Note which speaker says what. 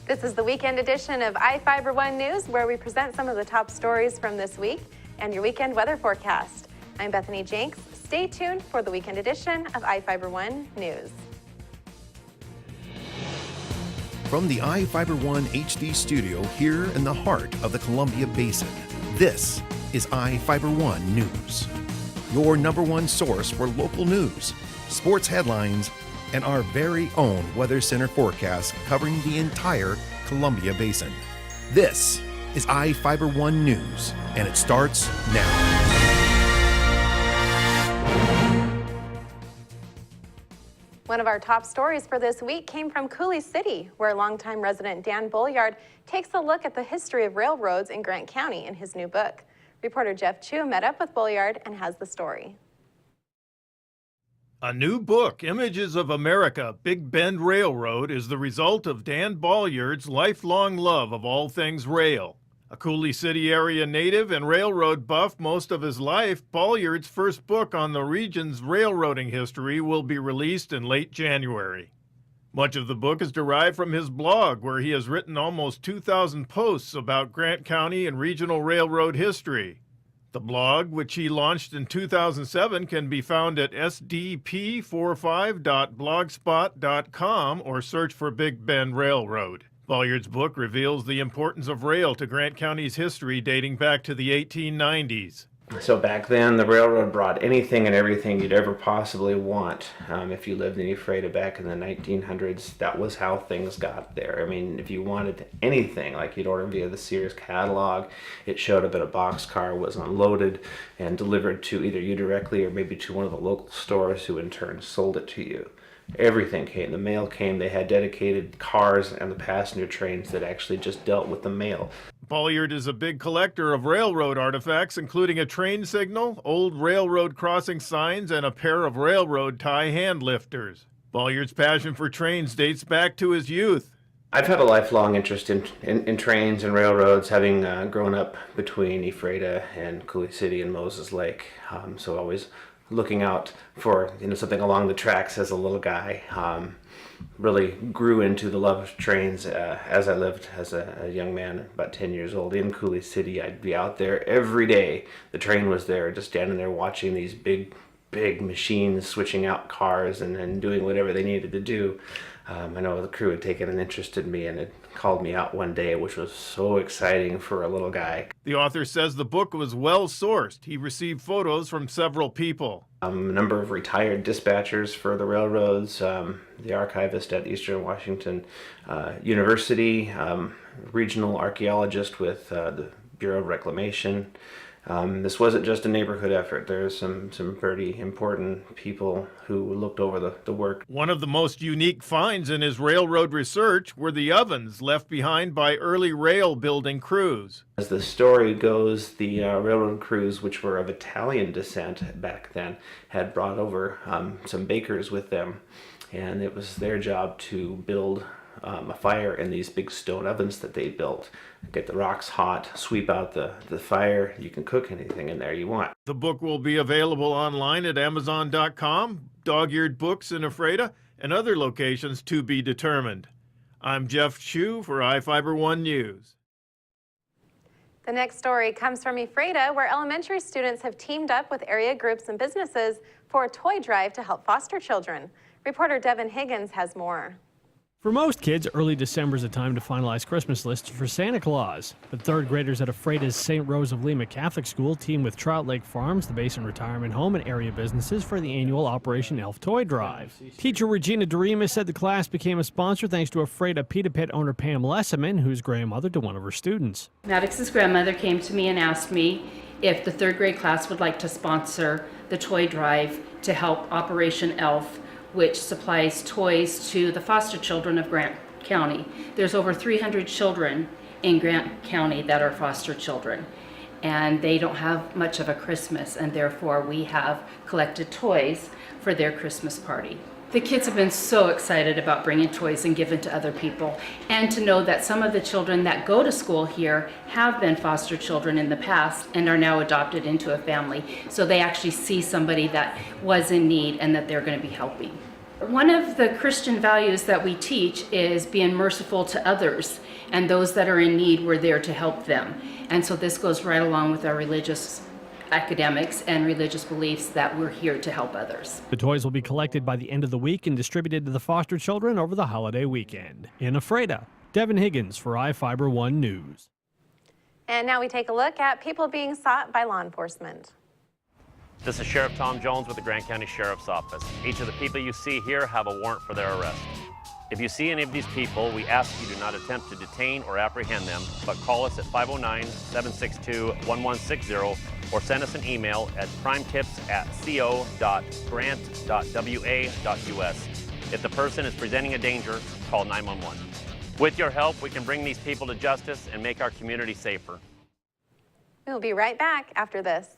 Speaker 1: This is the weekend edition of iFIBER One News, where we present some of the top stories from this week and your weekend weather forecast. I'm Bethany Jenks. Stay tuned for the weekend edition of iFIBER One News.
Speaker 2: From the iFIBER One HD studio here in the heart of the Columbia Basin, this is iFIBER One News, your number one source for local news, sports headlines, and our very own Weather Center forecast covering the entire Columbia Basin. This is iFIBER One News, and it starts now.
Speaker 1: One of our top stories for this week came from Coulee City, where longtime resident Dan Bolliard takes a look at the history of railroads in Grant County in his new book. Reporter Jeff Chu met up with Bolliard and has the story.
Speaker 3: A new book, Images of America, Big Bend Railroad, is the result of Dan Bolliard's lifelong love of all things rail. A Coulee City area native and railroad buff most of his life, Bolliard's first book on the region's railroading history will be released in late January. Much of the book is derived from his blog, where he has written almost 2,000 posts about Grant County and regional railroad history. The blog, which he launched in 2007, can be found at sdp45.blogspot.com or search for Big Bend Railroad. Bolliard's book reveals the importance of rail to Grant County's history dating back to the 1890s.
Speaker 4: So back then, the railroad brought anything and everything you'd ever possibly want. If you lived in Ephrata back in the 1900s, that was how things got there. I mean, if you wanted anything, like you'd order via the Sears catalog, it showed up in a boxcar, was unloaded, and delivered to either you directly or maybe to one of the local stores who in turn sold it to you. Everything came. The mail came. They had dedicated cars and the passenger trains that actually just dealt with the mail.
Speaker 3: Bolliard is a big collector of railroad artifacts, including a train signal, old railroad crossing signs, and a pair of railroad tie hand lifters. Bolliard's passion for trains dates back to his youth.
Speaker 4: I've had a lifelong interest in trains and railroads, having grown up between Ephrata and Coulee City and Moses Lake. So always looking out for something along the tracks as a little guy. Really grew into the love of trains as I lived as a young man, about 10 years old in Coulee City. I'd be out there every day. The train was there, just standing there watching these big machines switching out cars and doing whatever they needed to do. I know the crew had taken an interest in me and had called me out one day, which was so exciting for a little guy.
Speaker 3: The author says the book was well sourced. He received photos from several people.
Speaker 4: A number of retired dispatchers for the railroads, the archivist at Eastern Washington University, regional archaeologist with the Bureau of Reclamation. This wasn't just a neighborhood effort. There's some pretty important people who looked over the work.
Speaker 3: One of the most unique finds in his railroad research were the ovens left behind by early rail building crews.
Speaker 4: As the story goes, the railroad crews, which were of Italian descent back then, had brought over some bakers with them, and it was their job to build a fire in these big stone ovens that they built. Get the rocks hot, sweep out the fire. You can cook anything in there you want.
Speaker 3: The book will be available online at Amazon.com, Dog-Eared Books in Ephrata, and other locations to be determined. I'm Jeff Chu for iFIBER One News.
Speaker 1: The next story comes from Ephrata, where elementary students have teamed up with area groups and businesses for a toy drive to help foster children. Reporter Devin Higgins has more.
Speaker 5: For most kids, early December is a time to finalize Christmas lists for Santa Claus. But third graders at Ephrata's St. Rose of Lima Catholic School team with Trout Lake Farms, the Basin Retirement Home, and area businesses for the annual Operation Elf Toy Drive. Teacher Regina Dorima said the class became a sponsor thanks to Ephrata Pita Pit owner Pam Lessaman, who's grandmother to one of her students.
Speaker 6: Maddox's grandmother came to me and asked me if the third grade class would like to sponsor the toy drive to help Operation Elf, which supplies toys to the foster children of Grant County. There's over 300 children in Grant County that are foster children, and they don't have much of a Christmas, and therefore we have collected toys for their Christmas party. The kids have been so excited about bringing toys and giving to other people, and to know that some of the children that go to school here have been foster children in the past and are now adopted into a family. So they actually see somebody that was in need and that they're going to be helping. One of the Christian values that we teach is being merciful to others, and those that are in need, we're there to help them. And so this goes right along with our religious academics and religious beliefs that we're here to help others.
Speaker 5: The toys will be collected by the end of the week and distributed to the foster children over the holiday weekend. In Ephrata, Devin Higgins for iFIBER 1 News.
Speaker 1: And now we take a look at people being sought by law enforcement.
Speaker 7: This is Sheriff Tom Jones with the Grant County Sheriff's Office. Each of the people you see here have a warrant for their arrest. If you see any of these people, we ask you do not attempt to detain or apprehend them, but call us at 509-762-1160 or send us an email at crimetips@co.grant.wa.us. If the person is presenting a danger, call 911. With your help, we can bring these people to justice and make our community safer.
Speaker 1: We'll be right back after this.